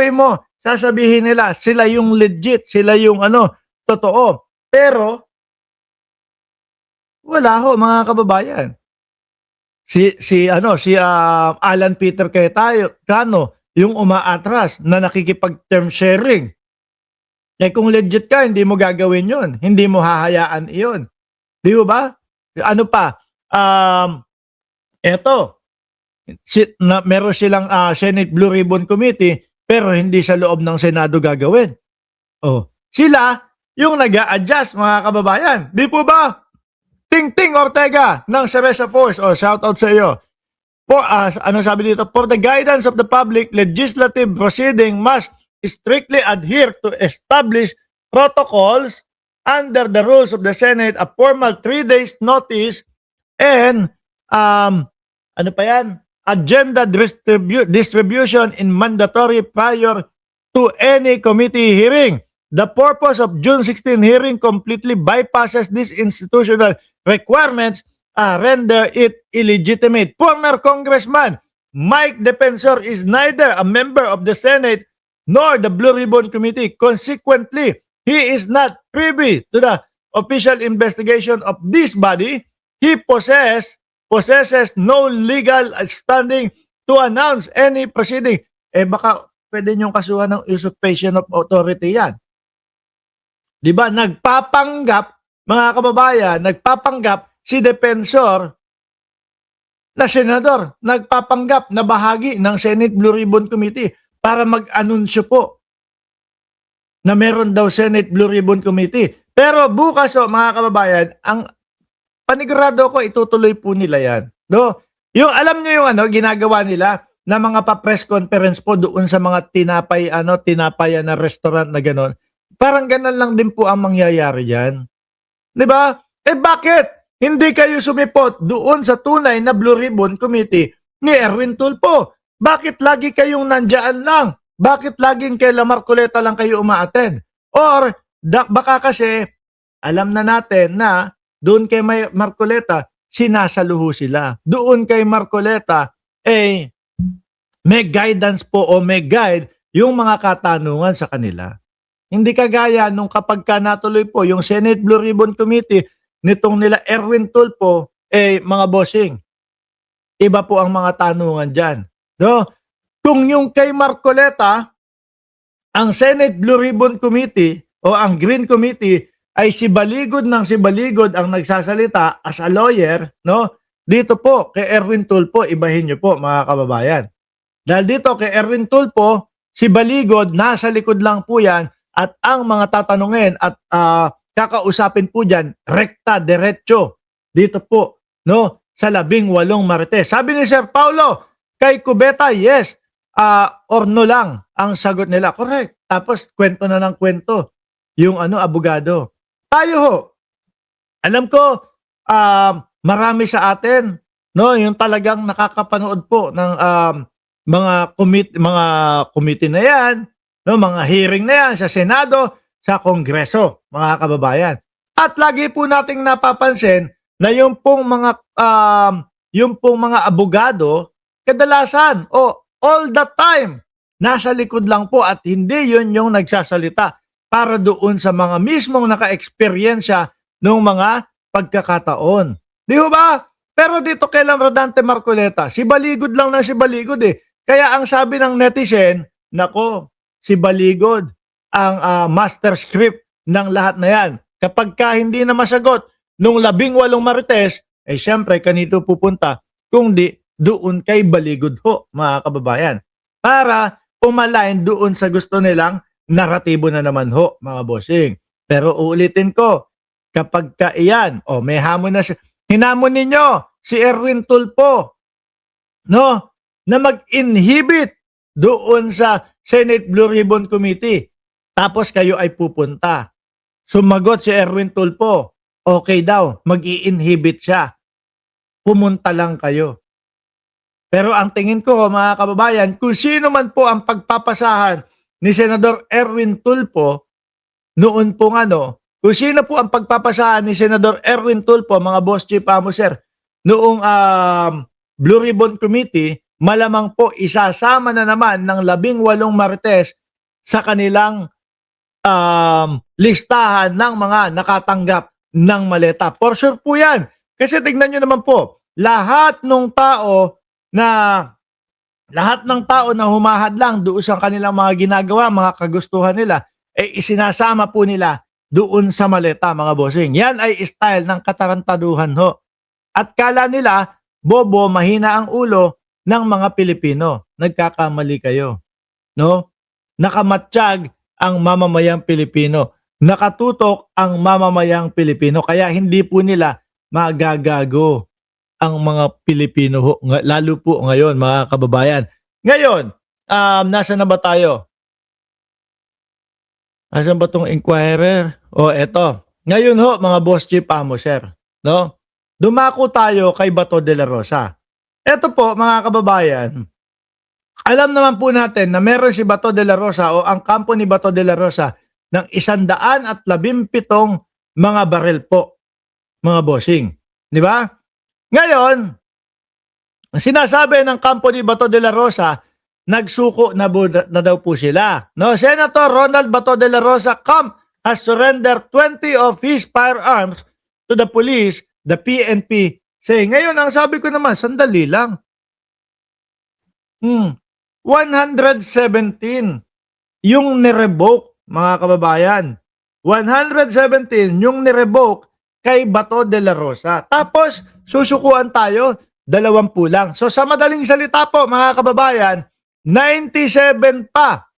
tutuloy mo, sasabihin nila, sila yung legit, sila yung totoo. Pero, wala ho, mga kababayan. Si Alan Peter Cayetano, yung umaatras na nakikipag-term sharing. Eh kung legit ka, hindi mo gagawin yun. Hindi mo hahayaan iyon. Di ba? Ano pa? Eto, meron silang Senate Blue Ribbon Committee, pero hindi sa loob ng Senado gagawin. Oh, sila yung nag-a-adjust, mga kababayan. Di po ba? Ting Ortega ng Ceresa Force. Oh, shout out sa iyo. Ano sabi dito? For the guidance of the public, legislative proceeding must strictly adhere to established protocols under the rules of the Senate, a formal 3 days notice, and ano pa yan? Agenda distribution in mandatory prior to any committee hearing. The purpose of June 16 hearing completely bypasses these institutional requirements, render it illegitimate. Former Congressman Mike Defensor is neither a member of the Senate nor the Blue Ribbon Committee. Consequently, he is not privy to the official investigation of this body. He possesses no legal standing to announce any proceeding. Eh baka pwede niyong kasuhan ng usurpation of authority yan. Di ba? Nagpapanggap, mga kababayan, nagpapanggap si Defensor na senador. Nagpapanggap na bahagi ng Senate Blue Ribbon Committee para mag-anunsyo po na meron daw Senate Blue Ribbon Committee. Pero bukas mga kababayan, ang panigurado ko, itutuloy po nila yan. No? Yung, alam nyo yung ginagawa nila na mga pa-press conference po doon sa mga tinapayan na restaurant na gano'n. Parang ganun lang din po ang mangyayari dyan. Diba? Eh bakit? Hindi kayo sumipot doon sa tunay na Blue Ribbon Committee ni Erwin Tulfo. Bakit lagi kayong nandyan lang? Bakit laging kay Marcoleta lang kayo umaattend? Or baka kasi alam na natin na doon kay Marcoleta, sinasaluho sila. Doon kay Marcoleta, may guidance po o may guide yung mga katanungan sa kanila. Hindi kagaya nung kapag ka natuloy po yung Senate Blue Ribbon Committee nitong nila Erwin Tulfo, mga bossing, iba po ang mga tanungan dyan. No? Kung yung kay Marcoleta, ang Senate Blue Ribbon Committee o ang Green Committee ay si Baligod ang nagsasalita as a lawyer, no? Dito po kay Erwin Tulfo, ibahin niyo po mga kababayan. Dahil dito kay Erwin Tulfo, si Baligod nasa likod lang po yan at ang mga tatanungin at kakausapin po dyan, rekta, diretso. Dito po, no? Sa 18 Marites. Sabi ni Sir Paulo, kay Cubeta, yes, or no lang ang sagot nila. Correct. Tapos kwento na ng kwento yung abogado. Tayo ho, alam ko, marami sa atin, no, yung talagang nakakapanood po ng mga committee na yan, no, mga hearing na yan sa Senado, sa Kongreso, mga kababayan. At lagi po nating napapansin na yung pong mga abogado, kadalasan all the time, nasa likod lang po at hindi yun yung nagsasalita para doon sa mga mismong naka-eksperyensya ng mga pagkakataon. Di ba? Pero dito kay Rodante Marcoleta, si Baligod lang na si Baligod Kaya ang sabi ng netizen, nako, si Baligod ang master script ng lahat na yan. Kapag hindi na masagot nung 18 Marites, syempre kanito pupunta kung di doon kay Baligod ho, mga kababayan. Para umalign doon sa gusto nilang naratibo na naman ho, mga bossing. Pero uulitin ko, kapag iyan, may hamon na hinamon ninyo si Erwin Tulfo, no, na mag-inhibit doon sa Senate Blue Ribbon Committee. Tapos kayo ay pupunta. Sumagot si Erwin Tulfo, okay daw, mag-i-inhibit siya. Pumunta lang kayo. Pero ang tingin ko, mga kababayan, kung sino man po ang pagpapasahan ni Senador Erwin Tulfo, noon pong kung sino po ang pagpapasahan ni Senador Erwin Tulfo, mga boss chief, sir, noong Blue Ribbon Committee, malamang po isasama na naman ng 18 Marites sa kanilang listahan ng mga nakatanggap ng maleta. For sure po yan. Kasi tignan nyo naman po, lahat ng tao na humahadlang doon sa kanilang mga ginagawa, mga kagustuhan nila, isinasama po nila doon sa maleta, mga bossing. Yan ay style ng katarantaduhan ho. At kala nila, bobo, mahina ang ulo ng mga Pilipino. Nagkakamali kayo. No? Nakamatsyag ang mamamayang Pilipino. Nakatutok ang mamamayang Pilipino. Kaya hindi po nila magagago ang mga Pilipino ho, lalo po ngayon, mga kababayan. Ngayon, nasa na ba tayo? Asan ba tong inquirer? O, eto. Ngayon ho, mga boss chief amo, sir. No? Dumako tayo kay Bato de la Rosa. Eto po, mga kababayan, alam naman po natin na meron si Bato de la Rosa o ang kampo ni Bato de la Rosa ng 117 mga baril po, mga bossing. Di ba? Ngayon, sinasabi ng kampo ni Bato de la Rosa, nagsuko na daw po sila. No, Senator Ronald Bato de la Rosa Camp has surrendered 20 of his firearms to the police, the PNP. Ngayon, ang sabi ko naman, sandali lang. 117 yung nirevoke, mga kababayan. 117 yung nirevoke kay Bato de la Rosa. Tapos, susukuan tayo, 20 lang. So, sa madaling salita po, mga kababayan, 97 pa.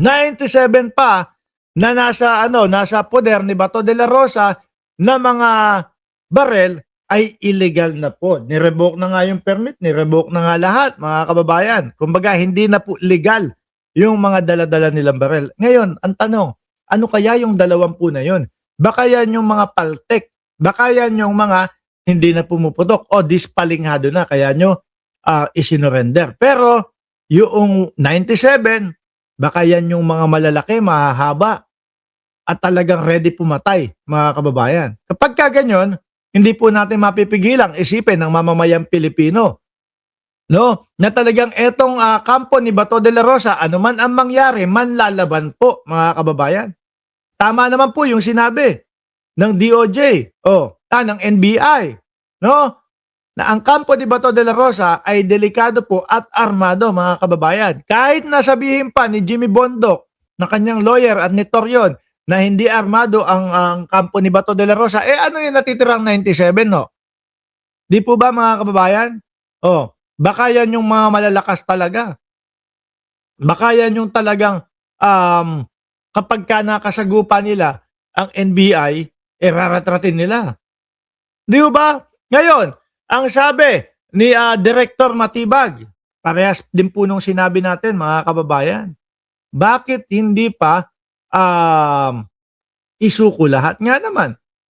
97 pa na nasa poder ni Bato de la Rosa na mga barel ay illegal na po. Nirevoke na nga yung permit, nirevoke na nga lahat, mga kababayan. Kumbaga, hindi na po legal yung mga dala-dala nilang barel. Ngayon, ang tanong, ano kaya yung 20 na yun? Baka yan yung mga paltek. Baka yan yung mga hindi na pumuputok o dispalinghado na, kaya nyo isinorender. Pero, yung 97, baka yan yung mga malalaki, mahahaba, at talagang ready pumatay, mga kababayan. Kapag kaganyan, hindi po natin mapipigilang isipin ng mamamayang Pilipino, no? Na talagang etong kampo ni Bato de la Rosa, ano man ang mangyari, manlalaban po, mga kababayan. Tama naman po yung sinabi ng DOJ, ng NBI, no? Na ang kampo ni Bato de la Rosa ay delikado po at armado, mga kababayan. Kahit nasabihin pa ni Jimmy Bondoc, na kanyang lawyer at ni Torion, na hindi armado ang kampo ni Bato de la Rosa, ano yung natitirang 97, no? Di po ba, mga kababayan? Baka yan yung mga malalakas talaga. Baka yan yung talagang kapag ka nakasagupan nila ang NBI, raratratin nila. Di ba? Ngayon, ang sabi ni Director Matibag, parehas din po nung sinabi natin, mga kababayan, bakit hindi pa isuko lahat? Nga naman,